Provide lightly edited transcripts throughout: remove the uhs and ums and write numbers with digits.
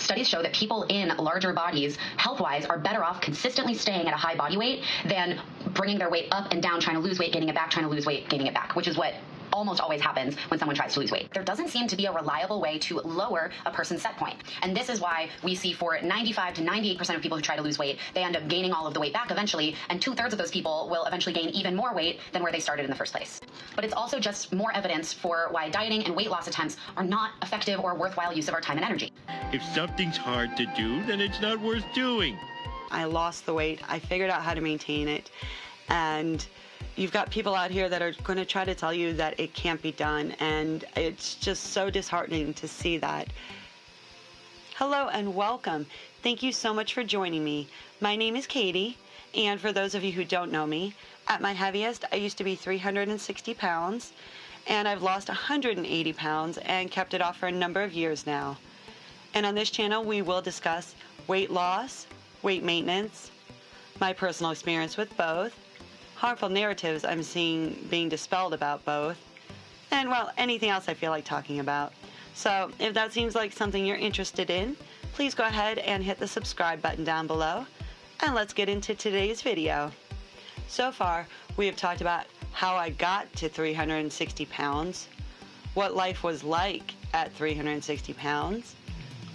Studies show that people in larger bodies, health-wise, are better off consistently staying at a high body weight than bringing their weight up and down, trying to lose weight, gaining it back, trying to lose weight, gaining it back, which is what almost always happens when someone tries to lose weight. There doesn't seem to be a reliable way to lower a person's set point. And this is why we see for 95 to 98% of people who try to lose weight, they end up gaining all of the weight back eventually, and 2/3 of those people will eventually gain even more weight than where they started in the first place. But it's also just more evidence for why dieting and weight loss attempts are not effective or worthwhile use of our time and energy. If something's hard to do, then it's not worth doing. I lost the weight, I figured out how to maintain it, and you've got people out here that are going to try to tell you that it can't be done, and it's just so disheartening to see that. Hello and welcome. Thank you so much for joining me. My name is Katie, and for those of you who don't know me, at my heaviest, I used to be 360 pounds, and I've lost 180 pounds and kept it off for a number of years now. And on this channel, we will discuss weight loss, weight maintenance, my personal experience with both, harmful narratives I'm seeing being dispelled about both, and, well, anything else I feel like talking about. So if that seems like something you're interested in, please go ahead and hit the subscribe button down below, and let's get into today's video. So far, we have talked about how I got to 360 pounds, what life was like at 360 pounds,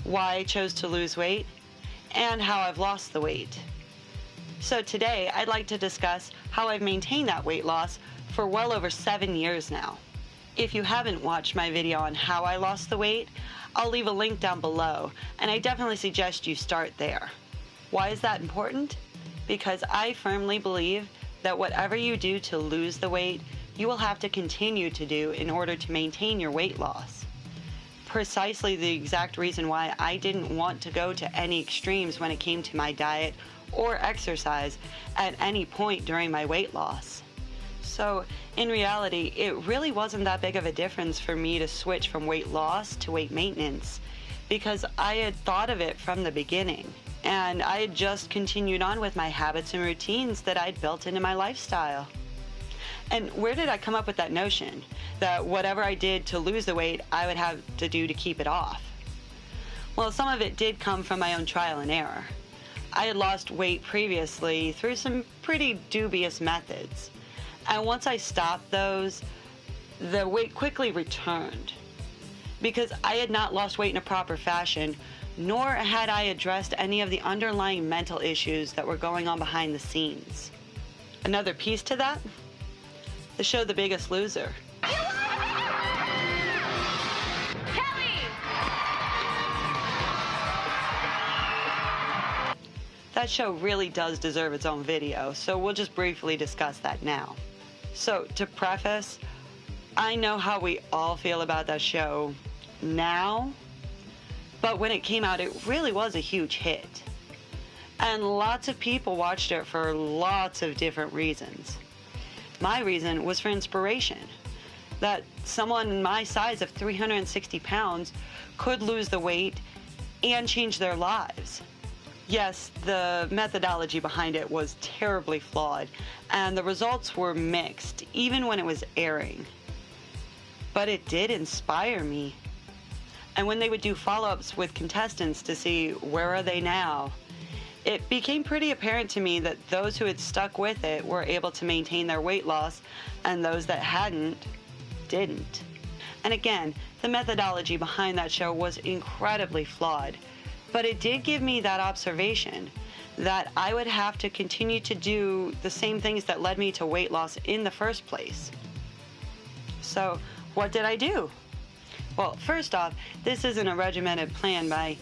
why I chose to lose weight, and how I've lost the weight. So today, I'd like to discuss how I've maintained that weight loss for well over 7 years now. If you haven't watched my video on how I lost the weight, I'll leave a link down below, and I definitely suggest you start there. Why is that important? Because I firmly believe that whatever you do to lose the weight, you will have to continue to do in order to maintain your weight loss. Precisely the exact reason why I didn't want to go to any extremes when it came to my diet or exercise at any point during my weight loss. So in reality, it really wasn't that big of a difference for me to switch from weight loss to weight maintenance, because I had thought of it from the beginning, and I had just continued on with my habits and routines that I'd built into my lifestyle. And where did I come up with that notion that whatever I did to lose the weight, I would have to do to keep it off? Well, some of it did come from my own trial and error. I had lost weight previously through some pretty dubious methods. And once I stopped those, the weight quickly returned, because I had not lost weight in a proper fashion, nor had I addressed any of the underlying mental issues that were going on behind the scenes. Another piece to that? The show The Biggest Loser. That show really does deserve its own video, so we'll just briefly discuss that now. So, to preface, I know how we all feel about that show now, but when it came out, it really was a huge hit. And lots of people watched it for lots of different reasons. My reason was for inspiration, that someone my size of 360 pounds could lose the weight and change their lives. Yes, the methodology behind it was terribly flawed, and the results were mixed, even when it was airing. But it did inspire me. And when they would do follow-ups with contestants to see where are they now, it became pretty apparent to me that those who had stuck with it were able to maintain their weight loss, and those that hadn't, didn't. And again, the methodology behind that show was incredibly flawed. But it did give me that observation that I would have to continue to do the same things that led me to weight loss in the first place. So what did I do? Well, first off, this isn't a regimented plan by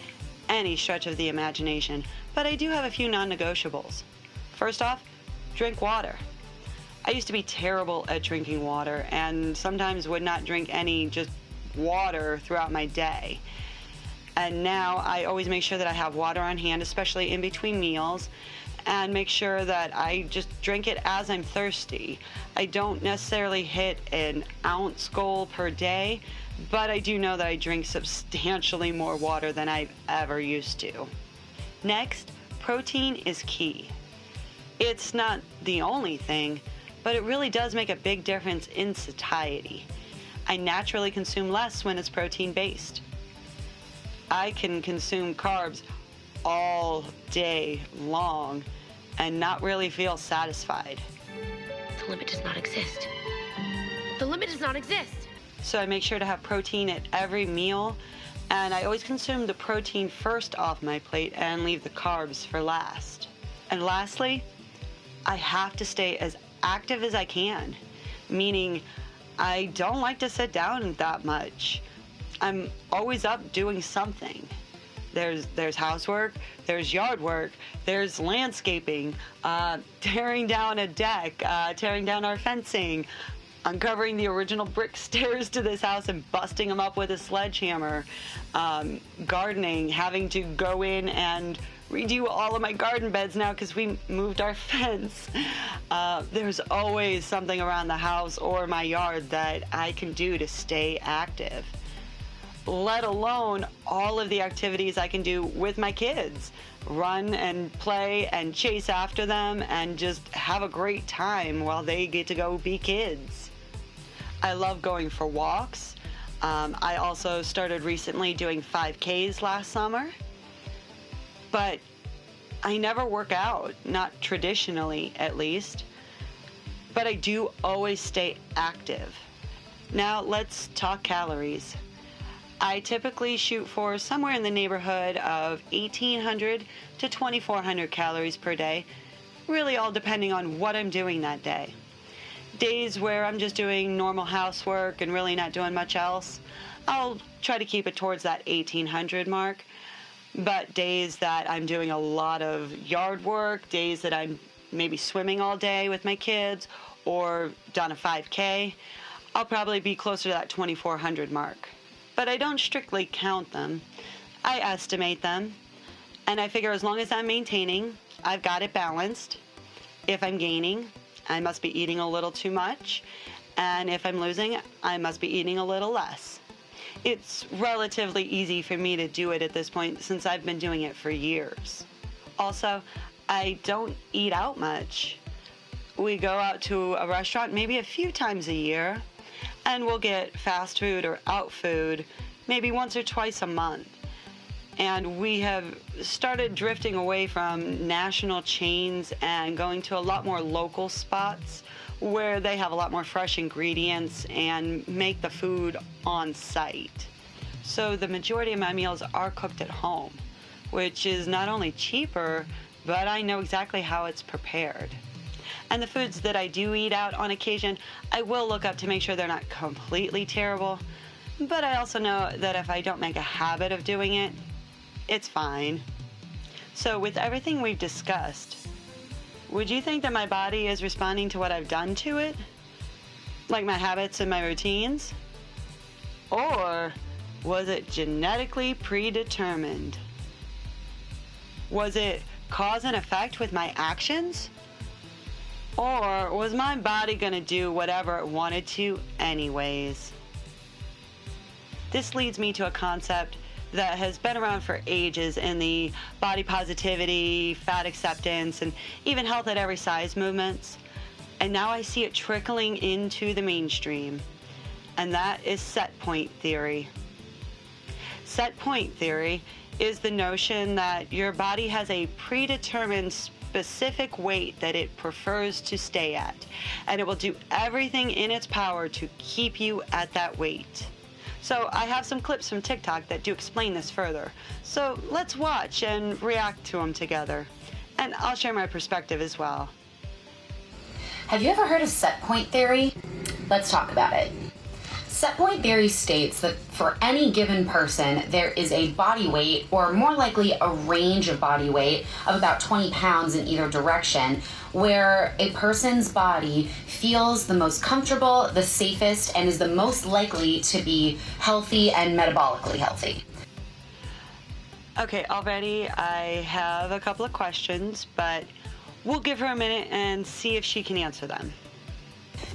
any stretch of the imagination, but I do have a few non-negotiables. First off, drink water. I used to be terrible at drinking water, and sometimes would not drink any just water throughout my day. And now I always make sure that I have water on hand, especially in between meals, and make sure that I just drink it as I'm thirsty. I don't necessarily hit an ounce goal per day, but I do know that I drink substantially more water than I've ever used to. Next, protein is key. It's not the only thing, but it really does make a big difference in satiety. I naturally consume less when it's protein-based. I can consume carbs all day long and not really feel satisfied. The limit does not exist. The limit does not exist. So I make sure to have protein at every meal, and I always consume the protein first off my plate and leave the carbs for last. And lastly, I have to stay as active as I can, meaning I don't like to sit down that much. I'm always up doing something. There's housework, there's yard work, there's landscaping, tearing down a deck, tearing down our fencing, uncovering the original brick stairs to this house and busting them up with a sledgehammer, gardening, having to go in and redo all of my garden beds now because we moved our fence. There's always something around the house or my yard that I can do to stay active, let alone all of the activities I can do with my kids. Run and play and chase after them and just have a great time while they get to go be kids. I love going for walks. I also started recently doing 5Ks last summer, but I never work out, not traditionally at least, but I do always stay active. Now let's talk calories. I typically shoot for somewhere in the neighborhood of 1,800 to 2,400 calories per day, really all depending on what I'm doing that day. Days where I'm just doing normal housework and really not doing much else, I'll try to keep it towards that 1,800 mark. But days that I'm doing a lot of yard work, days that I'm maybe swimming all day with my kids or done a 5K, I'll probably be closer to that 2,400 mark. But I don't strictly count them. I estimate them, and I figure as long as I'm maintaining, I've got it balanced. If I'm gaining, I must be eating a little too much, and if I'm losing, I must be eating a little less. It's relatively easy for me to do it at this point since I've been doing it for years. Also, I don't eat out much. We go out to a restaurant maybe a few times a year, and we'll get fast food or out food maybe once or twice a month. And we have started drifting away from national chains and going to a lot more local spots where they have a lot more fresh ingredients and make the food on site. So the majority of my meals are cooked at home, which is not only cheaper, but I know exactly how it's prepared. And the foods that I do eat out on occasion, I will look up to make sure they're not completely terrible. But I also know that if I don't make a habit of doing it, it's fine. So with everything we've discussed, would you think that my body is responding to what I've done to it? Like my habits and my routines? Or was it genetically predetermined? Was it cause and effect with my actions? Or was my body going to do whatever it wanted to anyways? This leads me to a concept that has been around for ages in the body positivity, fat acceptance, and even health at every size movements. And now I see it trickling into the mainstream. And that is set point theory. Set point theory is the notion that your body has a predetermined specific weight that it prefers to stay at, and it will do everything in its power to keep you at that weight. So I have some clips from TikTok that do explain this further. So let's watch and react to them together. And I'll share my perspective as well. Have you ever heard of set point theory? Let's talk about it. Set point theory states that for any given person, there is a body weight, or more likely a range of body weight, of about 20 pounds in either direction, where a person's body feels the most comfortable, the safest, and is the most likely to be healthy and metabolically healthy. Okay, already I have a couple of questions, but we'll give her a minute and see if she can answer them.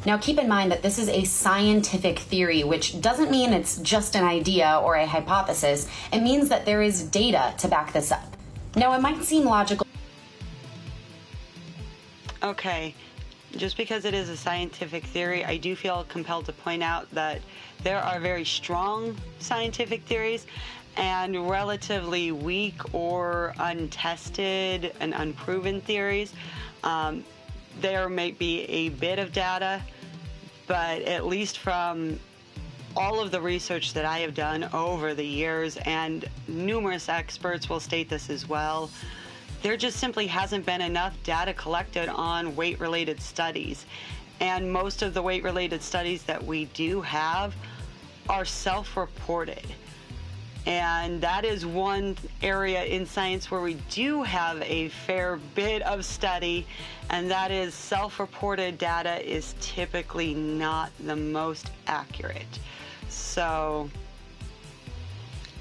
Now keep in mind that this is a scientific theory, which doesn't mean it's just an idea or a hypothesis. It means that there is data to back this up. Now it might seem logical. Okay, just because it is a scientific theory, I do feel compelled to point out that there are very strong scientific theories and relatively weak or untested and unproven theories. There may be a bit of data, but at least from all of the research that I have done over the years, and numerous experts will state this as well, there just simply hasn't been enough data collected on weight-related studies. And most of the weight-related studies that we do have are self-reported. And that is one area in science where we do have a fair bit of study, and that is self-reported data is typically not the most accurate. So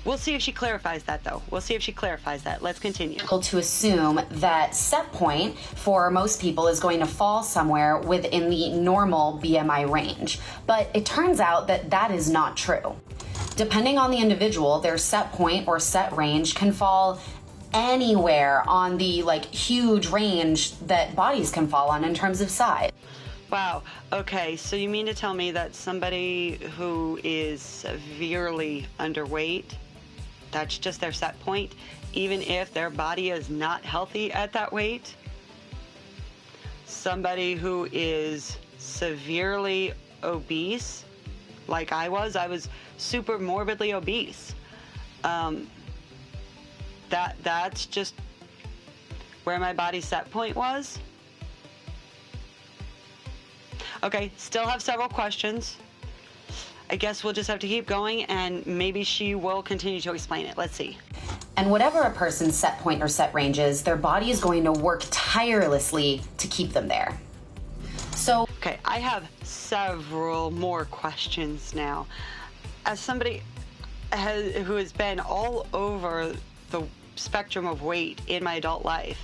we'll see if she clarifies that, though. We'll see if she clarifies that. Let's continue. To assume that set point for most people is going to fall somewhere within the normal BMI range. But it turns out that that is not true. Depending on the individual, their set point or set range can fall anywhere on the huge range that bodies can fall on in terms of size. Wow. Okay, so you mean to tell me that somebody who is severely underweight, that's just their set point, even if their body is not healthy at that weight? Somebody who is severely obese, like I was super morbidly obese. That's just where my body set point was. Okay, still have several questions. I guess we'll just have to keep going, and maybe she will continue to explain it. Let's see. And whatever a person's set point or set range is, their body is going to work tirelessly to keep them there. So, okay, I have several more questions now. As somebody who has been all over the spectrum of weight in my adult life,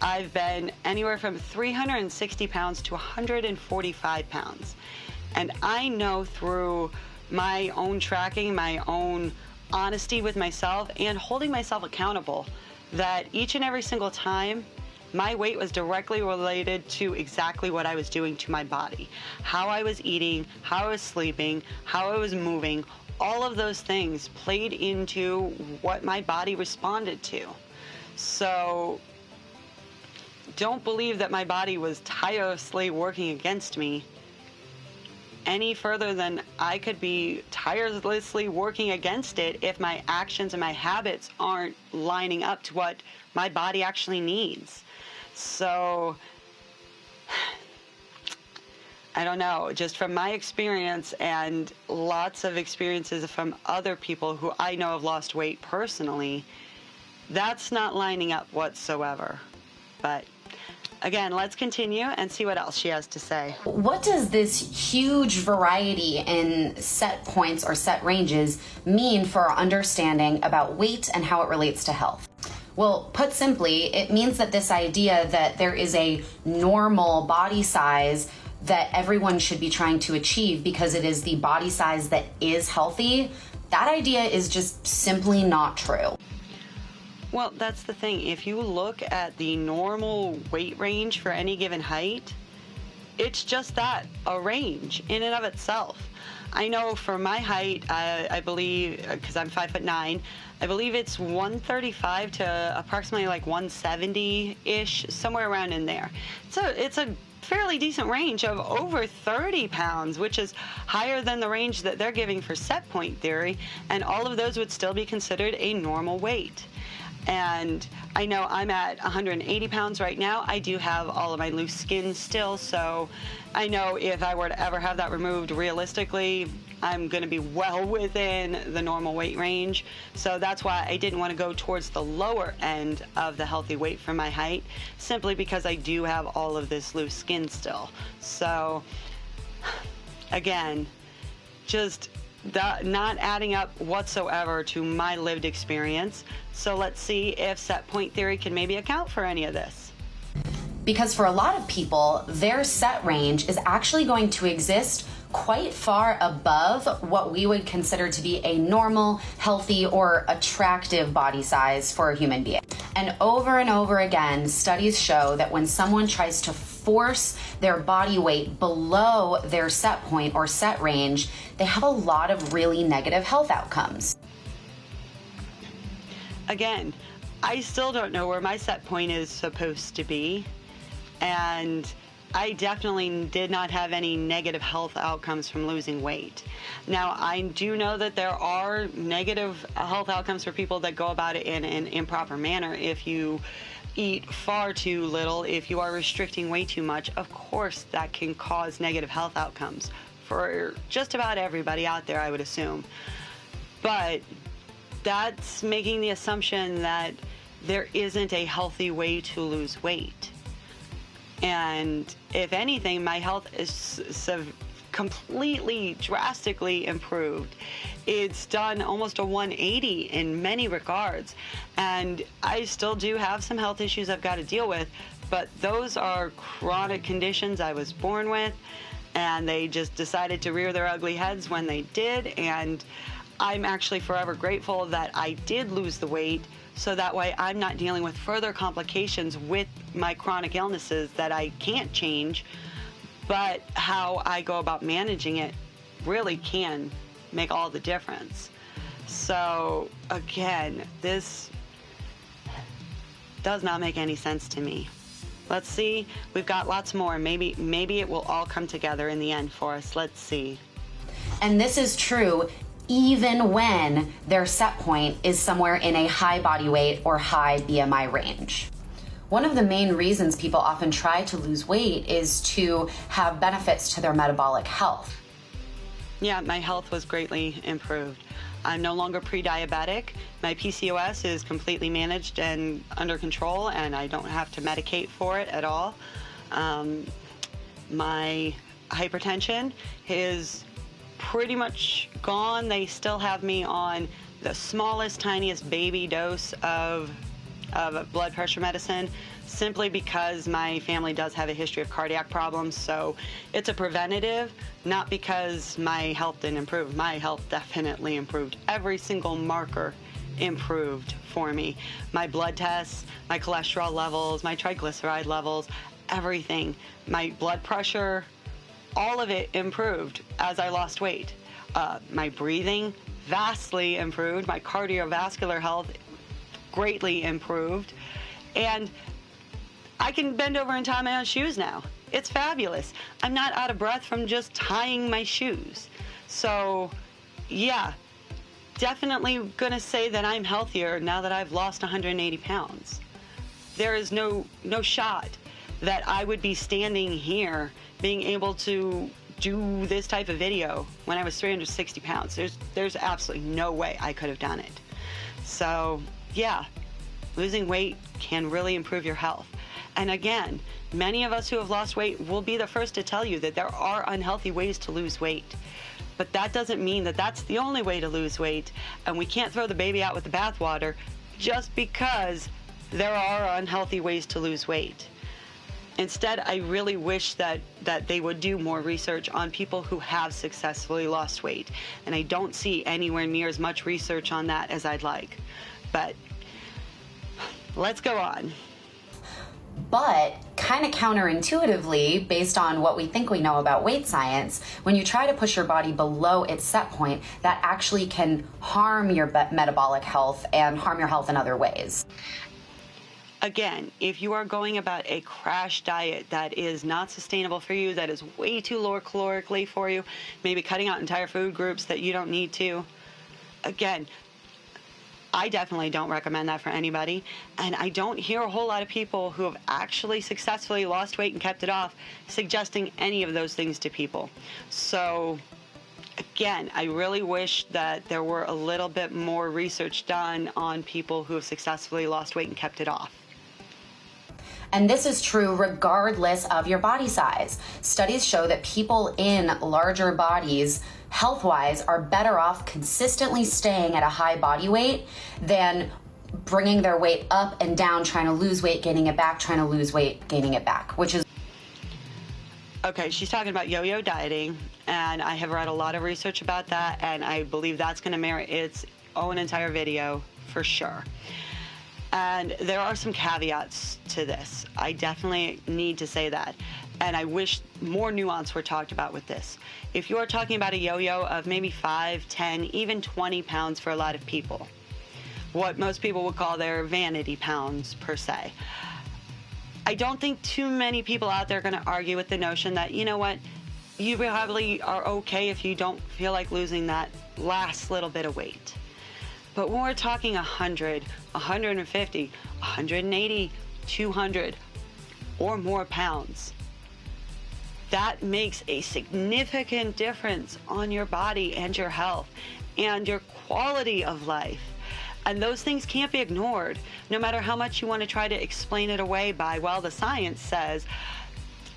I've been anywhere from 360 pounds to 145 pounds. And I know through my own tracking, my own honesty with myself, and holding myself accountable, that each and every single time, my weight was directly related to exactly what I was doing to my body. How I was eating, how I was sleeping, how I was moving, all of those things played into what my body responded to. So don't believe that my body was tirelessly working against me any further than I could be tirelessly working against it if my actions and my habits aren't lining up to what my body actually needs. So I don't know, just from my experience and lots of experiences from other people who I know have lost weight personally, that's not lining up whatsoever. But again, let's continue and see what else she has to say. what does this huge variety in set points or set ranges mean for our understanding about weight and how it relates to health? Well, put simply, it means that this idea that there is a normal body size that everyone should be trying to achieve because it is the body size that is healthy, that idea is just simply not true. Well, that's the thing. If you look at the normal weight range for any given height, it's just that, a range in and of itself. I know for my height, I believe, because I'm 5'9", I believe it's 135 to approximately 170-ish, somewhere around in there. So it's a fairly decent range of over 30 pounds, which is higher than the range that they're giving for set point theory, and all of those would still be considered a normal weight. And I know I'm at 180 pounds right now. I do have all of my loose skin still, so I know if I were to ever have that removed, realistically, I'm going to be well within the normal weight range. So that's why I didn't want to go towards the lower end of the healthy weight for my height, simply because I do have all of this loose skin still. So again, just not adding up whatsoever to my lived experience. So let's see if set point theory can maybe account for any of this. Because for a lot of people, their set range is actually going to exist quite far above what we would consider to be a normal, healthy, or attractive body size for a human being. And over again, studies show that when someone tries to force their body weight below their set point or set range, they have a lot of really negative health outcomes. again, I still don't know where my set point is supposed to be. And I definitely did not have any negative health outcomes from losing weight. Now, I do know that there are negative health outcomes for people that go about it in an improper manner. If you eat far too little, if you are restricting way too much, of course that can cause negative health outcomes for just about everybody out there, I would assume. But that's making the assumption that there isn't a healthy way to lose weight. And if anything, my health is completely, drastically improved. It's done almost a 180 in many regards. And I still do have some health issues I've got to deal with, but those are chronic conditions I was born with, and they just decided to rear their ugly heads when they did. And I'm actually forever grateful that I did lose the weight, so that way I'm not dealing with further complications with my chronic illnesses that I can't change, but how I go about managing it really can make all the difference. So again, this does not make any sense to me. Let's see, we've got lots more. Maybe it will all come together in the end for us. Let's see. And this is true even when their set point is somewhere in a high body weight or high BMI range. One of the main reasons people often try to lose weight is to have benefits to their metabolic health. Yeah, my health was greatly improved. I'm no longer pre-diabetic. My PCOS is completely managed and under control, and I don't have to medicate for it at all. My hypertension is pretty much gone. They still have me on the smallest, tiniest baby dose of blood pressure medicine, simply because my family does have a history of cardiac problems. So it's a preventative, not because my health didn't improve. My health definitely improved. Every single marker improved for me. My blood tests, my cholesterol levels, my triglyceride levels, everything. My blood pressure, all of it improved as I lost weight. My breathing vastly improved. My cardiovascular health greatly improved. And I can bend over and tie my own shoes now. It's fabulous. I'm not out of breath from just tying my shoes. So, yeah, definitely gonna say that I'm healthier now that I've lost 180 pounds. There is no shot that I would be standing here being able to do this type of video when I was 360 pounds. There's absolutely no way I could have done it. So yeah, losing weight can really improve your health. And again, many of us who have lost weight will be the first to tell you that there are unhealthy ways to lose weight. But that doesn't mean that that's the only way to lose weight, and we can't throw the baby out with the bathwater just because there are unhealthy ways to lose weight. Instead, I really wish that they would do more research on people who have successfully lost weight. And I don't see anywhere near as much research on that as I'd like. But let's go on. But kind of counterintuitively, based on what we think we know about weight science, when you try to push your body below its set point, that actually can harm your metabolic health and harm your health in other ways. Again, if you are going about a crash diet that is not sustainable for you, that is way too low calorically for you, maybe cutting out entire food groups that you don't need to, again, I definitely don't recommend that for anybody. And I don't hear a whole lot of people who have actually successfully lost weight and kept it off suggesting any of those things to people. So again, I really wish that there were a little bit more research done on people who have successfully lost weight and kept it off. And this is true regardless of your body size. Studies show that people in larger bodies, health-wise, are better off consistently staying at a high body weight than bringing their weight up and down, trying to lose weight, gaining it back, trying to lose weight, gaining it back, which is... Okay, she's talking about yo-yo dieting, and I have read a lot of research about that, and I believe that's going to merit its own entire video for sure. And there are some caveats to this. I definitely need to say that. And I wish more nuance were talked about with this. If you are talking about a yo-yo of maybe 5, 10, even 20 pounds for a lot of people, what most people would call their vanity pounds per se. I don't think too many people out there are going to argue with the notion that, you know what, you probably are okay if you don't feel like losing that last little bit of weight. But when we're talking 100, 150, 180, 200 or more pounds, that makes a significant difference on your body and your health and your quality of life. And those things can't be ignored, no matter how much you want to try to explain it away by, well, the science says.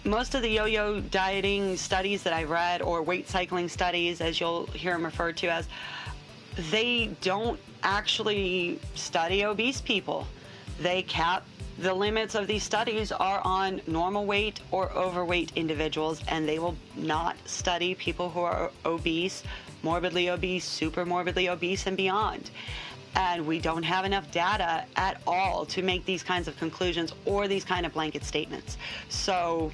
Most of the yo-yo dieting studies that I've read, or weight cycling studies, as you'll hear them referred to as, they don't actually study obese people. They cap the limits of these studies are on normal weight or overweight individuals, and they will not study people who are obese, morbidly obese, super morbidly obese, and beyond. And we don't have enough data at all to make these kinds of conclusions or these kind of blanket statements. So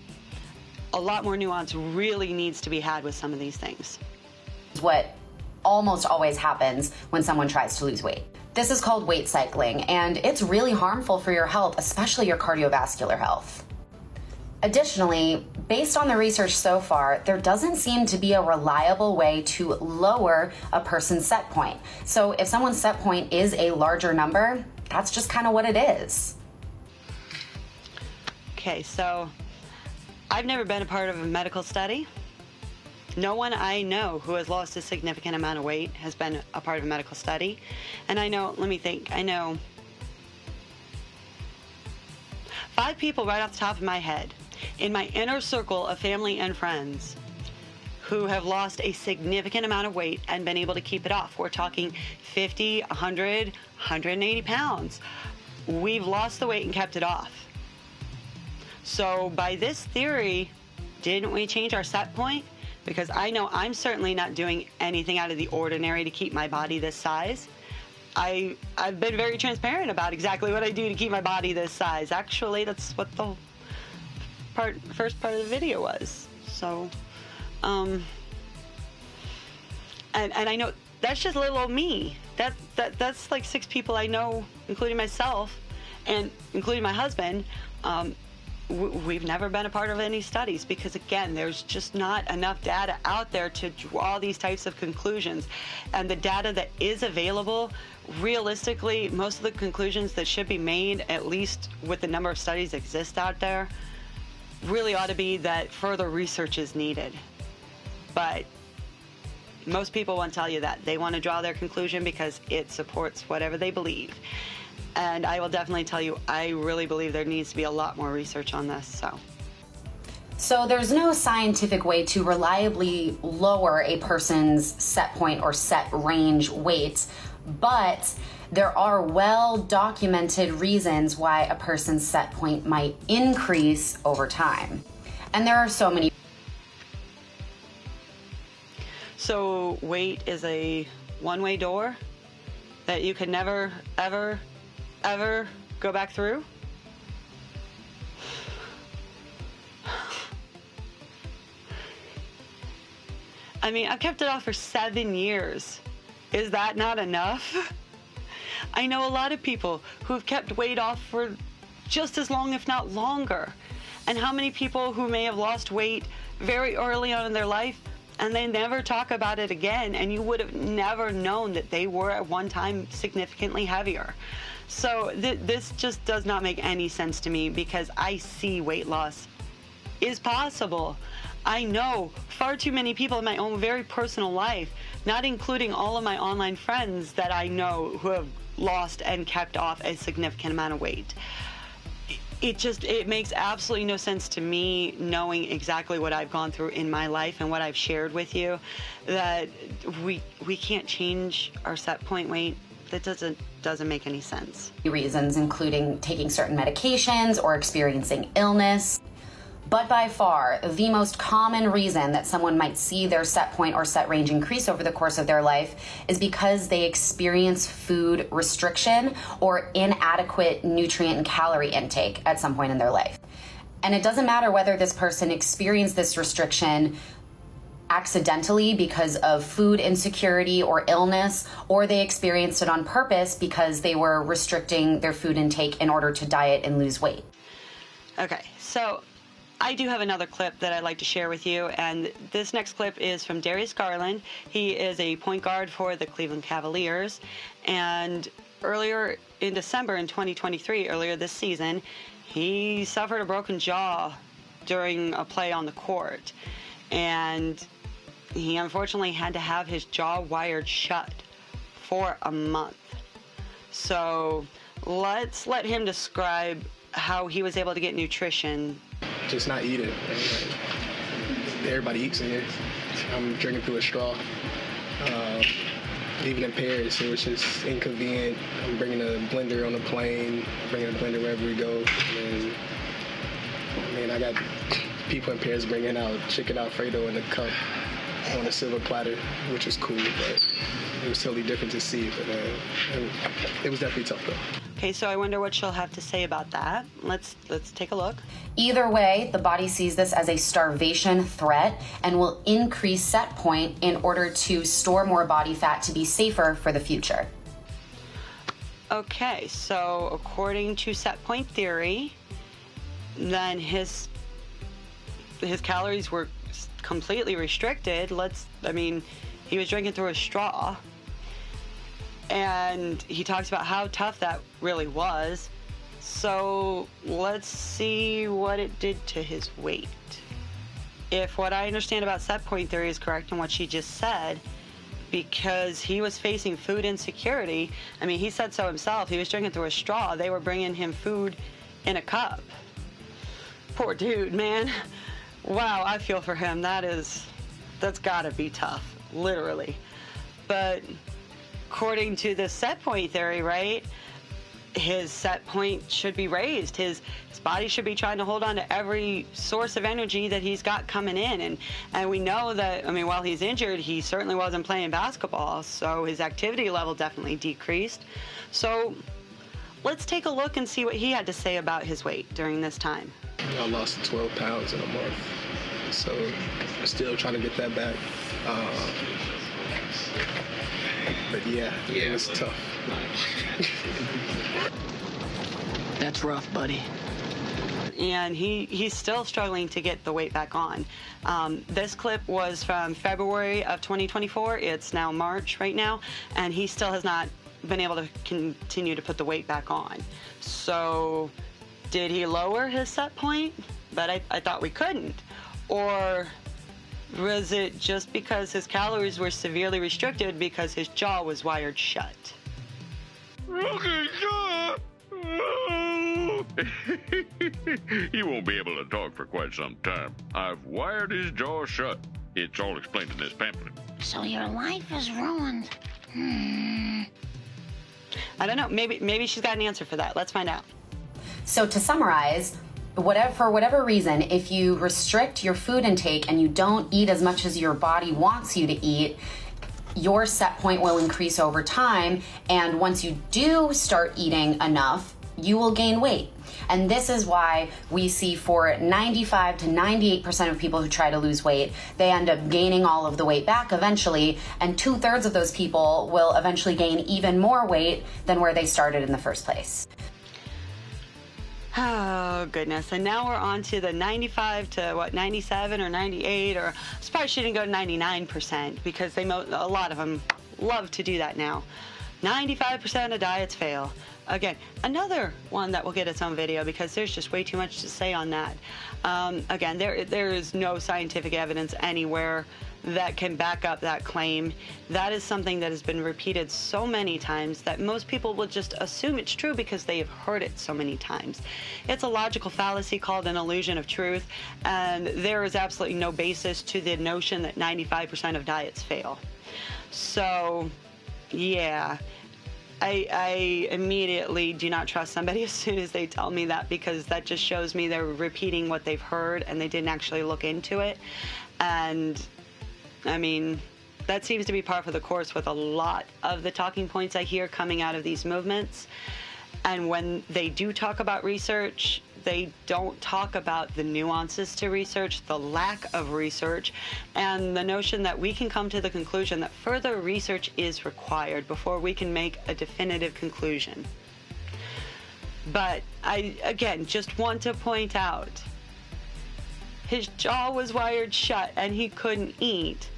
a lot more nuance really needs to be had with some of these things. What almost always happens when someone tries to lose weight. This is called weight cycling, and it's really harmful for your health, especially your cardiovascular health. Additionally, based on the research so far, there doesn't seem to be a reliable way to lower a person's set point. So if someone's set point is a larger number, that's just kind of what it is. Okay, so I've never been a part of a medical study. No one I know who has lost a significant amount of weight has been a part of a medical study. And I know 5 people right off the top of my head in my inner circle of family and friends who have lost a significant amount of weight and been able to keep it off. We're talking 50, 100, 180 pounds. We've lost the weight and kept it off. So by this theory, didn't we change our set point? Because I know I'm certainly not doing anything out of the ordinary to keep my body this size. I've been very transparent about exactly what I do to keep my body this size. Actually, that's what the first part of the video was. So, and I know that's just little old me. That's like 6 people I know, including myself and including my husband. We've never been a part of any studies because, again, there's just not enough data out there to draw these types of conclusions. And the data that is available, realistically, most of the conclusions that should be made, at least with the number of studies that exist out there, really ought to be that further research is needed. But most people won't tell you that. They want to draw their conclusion because it supports whatever they believe. And I will definitely tell you, I really believe there needs to be a lot more research on this. So there's no scientific way to reliably lower a person's set point or set range weight, but there are well-documented reasons why a person's set point might increase over time. And there are so many. So weight is a one-way door that you can never, ever go back through? I mean, I've kept it off for 7 years. Is that not enough? I know a lot of people who have kept weight off for just as long, if not longer. And how many people who may have lost weight very early on in their life and they never talk about it again, and you would have never known that they were at one time significantly heavier. So this just does not make any sense to me because I see weight loss is possible. I know far too many people in my own very personal life, not including all of my online friends that I know who have lost and kept off a significant amount of weight. It makes absolutely no sense to me, knowing exactly what I've gone through in my life and what I've shared with you, that we can't change our set point weight. That doesn't make any sense. Reasons including taking certain medications or experiencing illness. But by far, the most common reason that someone might see their set point or set range increase over the course of their life is because they experience food restriction or inadequate nutrient and calorie intake at some point in their life. And it doesn't matter whether this person experienced this restriction accidentally because of food insecurity or illness, or they experienced it on purpose because they were restricting their food intake in order to diet and lose weight. Okay, so I do have another clip that I'd like to share with you, and this next clip is from Darius Garland. He is a point guard for the Cleveland Cavaliers, and earlier in December in 2023, earlier this season, he suffered a broken jaw during a play on the court, and he unfortunately had to have his jaw wired shut for a month. So let's let him describe how he was able to get nutrition. Just not eat it. Everybody eats in here. I'm drinking through a straw. Even in Paris, it was just inconvenient. I'm bringing a blender on the plane, bringing a blender wherever we go. And I got people in Paris bringing out chicken Alfredo in a cup on a silver platter, which was cool, but it was totally different to see. But it was definitely tough, though. Okay, so I wonder what she'll have to say about that. Let's take a look. Either way, the body sees this as a starvation threat and will increase set point in order to store more body fat to be safer for the future. Okay, so according to set point theory, then his calories were completely restricted. He was drinking through a straw. And he talks about how tough that really was. So let's see what it did to his weight. If what I understand about set point theory is correct and what she just said, because he was facing food insecurity, he said so himself, he was drinking through a straw, they were bringing him food in a cup. Poor dude, man. Wow, I feel for him. That's gotta be tough, literally. But according to the set point theory, right, his set point should be raised. His body should be trying to hold on to every source of energy that he's got coming in. And we know that, while he's injured, he certainly wasn't playing basketball, so his activity level definitely decreased. So let's take a look and see what he had to say about his weight during this time. I lost 12 pounds in a month, so I'm still trying to get that back. But yeah, it was tough. That's rough, buddy. And he's still struggling to get the weight back on. This clip was from February of 2024. It's now March right now, and he still has not been able to continue to put the weight back on. So did he lower his set point? But I thought we couldn't. Or was it just because his calories were severely restricted because his jaw was wired shut? Okay, jaw. He won't be able to talk for quite some time. I've wired his jaw shut. It's all explained in this pamphlet. So your life is ruined. I don't know. Maybe she's got an answer for that. Let's find out. So to summarize, for whatever reason, if you restrict your food intake and you don't eat as much as your body wants you to eat, your set point will increase over time. And once you do start eating enough, you will gain weight. And this is why we see for 95 to 98% of people who try to lose weight, they end up gaining all of the weight back eventually. And 2/3 of those people will eventually gain even more weight than where they started in the first place. Oh, goodness. And now we're on to the 95 to 97 or 98, or I probably shouldn't go to 99% because a lot of them love to do that now. 95% of diets fail. Again, another one that will get its own video because there's just way too much to say on that. Again, there is no scientific evidence anywhere that can back up that claim. That is something that has been repeated so many times that most people will just assume it's true because they have heard it so many times. It's a logical fallacy called an illusion of truth, and there is absolutely no basis to the notion that 95% of diets fail. So, yeah. I immediately do not trust somebody as soon as they tell me that, because that just shows me they're repeating what they've heard and they didn't actually look into it. And that seems to be par for the course with a lot of the talking points I hear coming out of these movements. And when they do talk about research, they don't talk about the nuances to research, the lack of research, and the notion that we can come to the conclusion that further research is required before we can make a definitive conclusion. But I, again, just want to point out, his jaw was wired shut and he couldn't eat.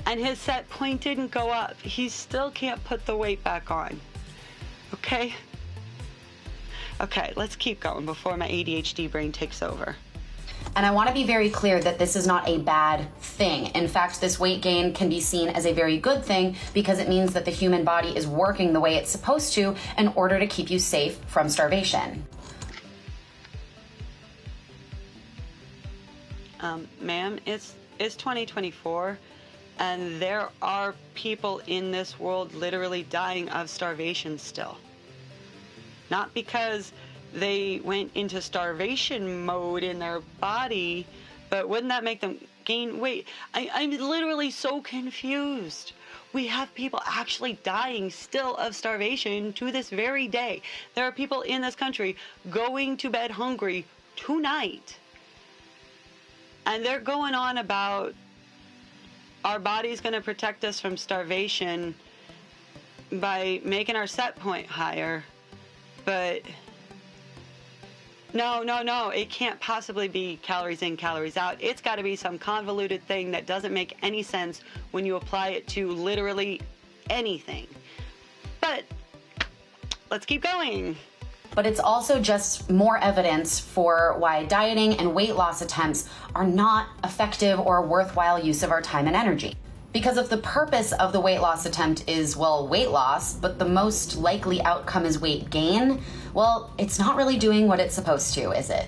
And his set point didn't go up. He still can't put the weight back on. Okay? Okay, let's keep going before my ADHD brain takes over. And I want to be very clear that this is not a bad thing. In fact, this weight gain can be seen as a very good thing because it means that the human body is working the way it's supposed to in order to keep you safe from starvation. Ma'am, it's 2024, and there are people in this world literally dying of starvation still. Not because they went into starvation mode in their body, but wouldn't that make them gain weight? I'm literally so confused. We have people actually dying still of starvation to this very day. There are people in this country going to bed hungry tonight. And they're going on about our body's going to protect us from starvation by making our set point higher. But no, it can't possibly be calories in, calories out. It's got to be some convoluted thing that doesn't make any sense when you apply it to literally anything. But let's keep going. But it's also just more evidence for why dieting and weight loss attempts are not effective or worthwhile use of our time and energy. Because if the purpose of the weight loss attempt is, well, weight loss, but the most likely outcome is weight gain, well, it's not really doing what it's supposed to, is it?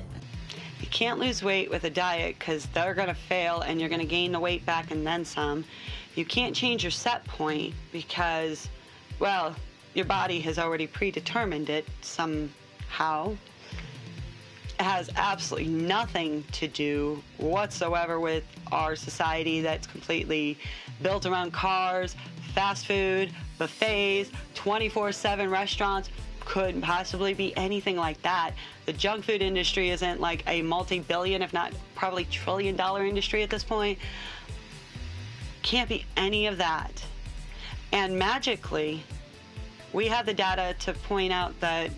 You can't lose weight with a diet because they're going to fail and you're going to gain the weight back and then some. You can't change your set point because, well, your body has already predetermined it somehow. It has absolutely nothing to do whatsoever with our society that's completely built around cars, fast food, buffets, 24/7 restaurants. Couldn't possibly be anything like that. The junk food industry isn't like a multi-billion, if not probably trillion-dollar industry at this point. Can't be any of that. And magically, we have the data to point out that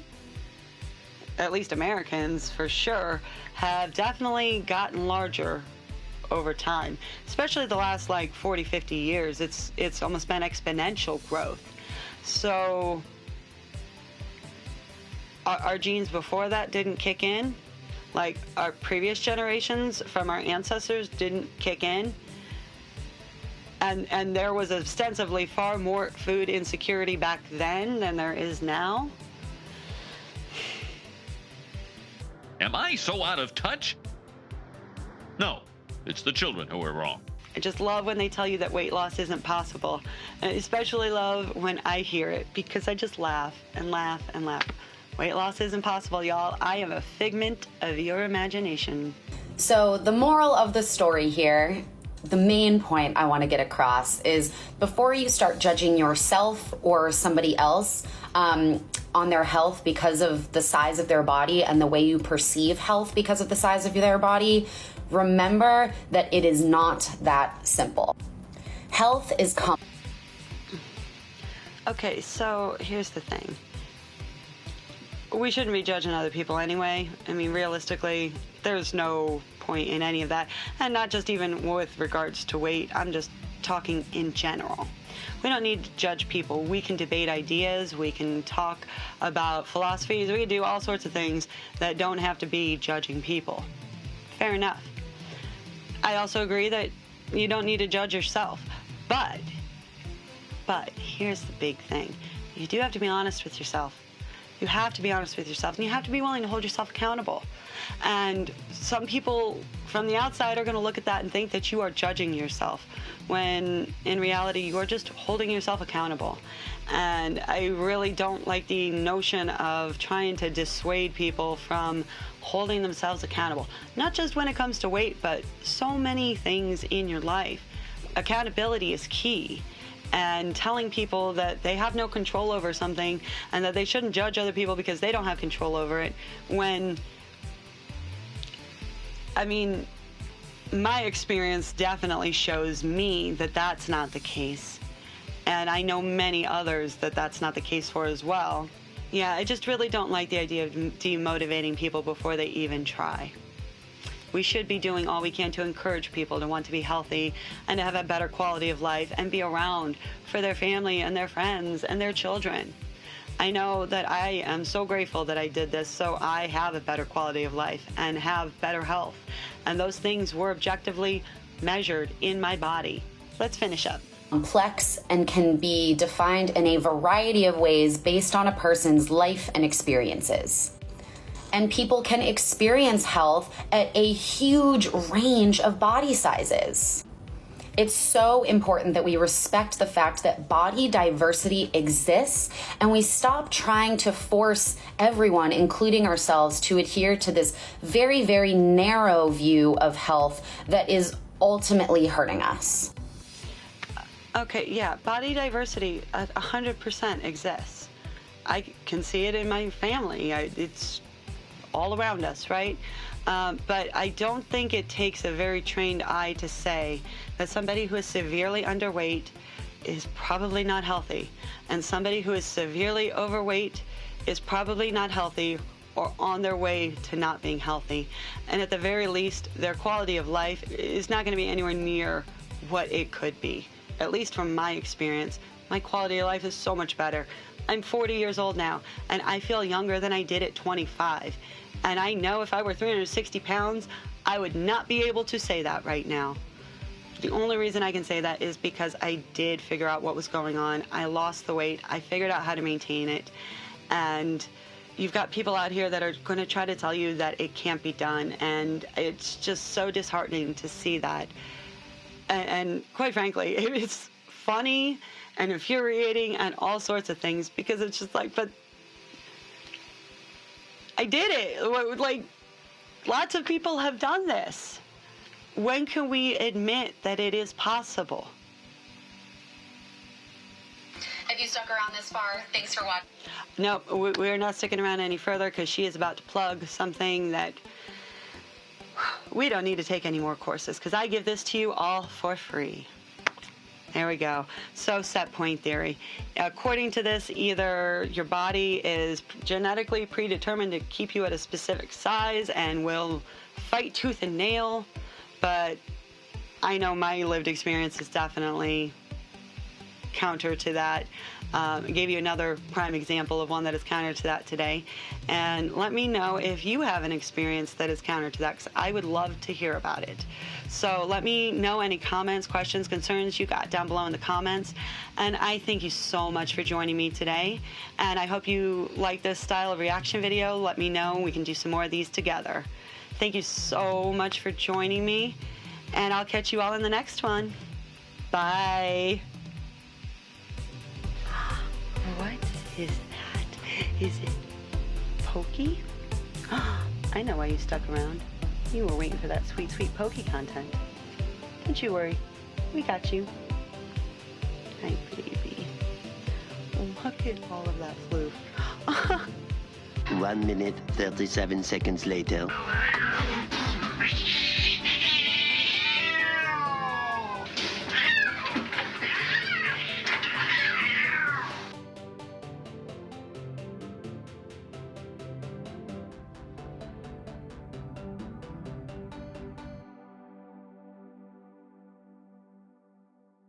at least Americans, for sure, have definitely gotten larger over time. Especially the last like 40, 50 years. It's almost been exponential growth. So our genes before that didn't kick in. Like our previous generations from our ancestors didn't kick in. And there was ostensibly far more food insecurity back then than there is now. Am I so out of touch? No, it's the children who are wrong. I just love when they tell you that weight loss isn't possible. And I especially love when I hear it because I just laugh and laugh and laugh. Weight loss isn't possible, y'all. I am a figment of your imagination. So the moral of the story here, the main point I want to get across is before you start judging yourself or somebody else on their health because of the size of their body and the way you perceive health because of the size of their body, remember that it is not that simple. Health is Okay, so here's the thing. We shouldn't be judging other people anyway. I mean, realistically, there's no point in any of that. And not just even with regards to weight. I'm just talking in general. We don't need to judge people. We can debate ideas. We can talk about philosophies. We can do all sorts of things that don't have to be judging people. Fair enough. I also agree that you don't need to judge yourself. But here's the big thing. You do have to be honest with yourself. You have to be honest with yourself, and you have to be willing to hold yourself accountable. And some people from the outside are going to look at that and think that you are judging yourself, when in reality you are just holding yourself accountable. And I really don't like the notion of trying to dissuade people from holding themselves accountable. Not just when it comes to weight, but so many things in your life. Accountability is key. And telling people that they have no control over something and that they shouldn't judge other people because they don't have control over it, when I mean, my experience definitely shows me that that's not the case. And I know many others that that's not the case for as well. Yeah, I just really don't like the idea of demotivating people before they even try. We should be doing all we can to encourage people to want to be healthy and to have a better quality of life and be around for their family and their friends and their children. I know that I am so grateful that I did this so I have a better quality of life and have better health. And those things were objectively measured in my body. Let's finish up. Complex and can be defined in a variety of ways based on a person's life and experiences. And people can experience health at a huge range of body sizes. It's so important that we respect the fact that body diversity exists and we stop trying to force everyone, including ourselves, to adhere to this very, very narrow view of health that is ultimately hurting us. Okay, yeah, body diversity 100% exists. I can see it in my family. It's all around us, right? But I don't think it takes a very trained eye to say that somebody who is severely underweight is probably not healthy, and somebody who is severely overweight is probably not healthy or on their way to not being healthy. And at the very least, their quality of life is not going to be anywhere near what it could be. At least from my experience, my quality of life is so much better. I'm 40 years old now, and I feel younger than I did at 25. And I know if I were 360 pounds, I would not be able to say that right now. The only reason I can say that is because I did figure out what was going on. I lost the weight. I figured out how to maintain it. And you've got people out here that are going to try to tell you that it can't be done. And it's just so disheartening to see that. And quite frankly, it's funny and infuriating and all sorts of things, because it's just like, but I did it. Like, lots of people have done this. When can we admit that it is possible? If you stuck around this far, thanks for watching. No, we're not sticking around any further because she is about to plug something that we don't need to take any more courses, because I give this to you all for free. There we go. So, set point theory. According to this, either your body is genetically predetermined to keep you at a specific size and will fight tooth and nail, but I know my lived experience is definitely counter to that. I gave you another prime example of one that is counter to that today. And let me know if you have an experience that is counter to that, because I would love to hear about it. So let me know any comments, questions, concerns you got down below in the comments. And I thank you so much for joining me today. And I hope you like this style of reaction video. Let me know. We can do some more of these together. Thank you so much for joining me. And I'll catch you all in the next one. Bye. What is that? Is it Pokey? I know why you stuck around. You were waiting for that sweet, sweet Pokey content. Don't you worry. We got you. Hi, baby. Look at all of that floof. 1 minute, 37 seconds later.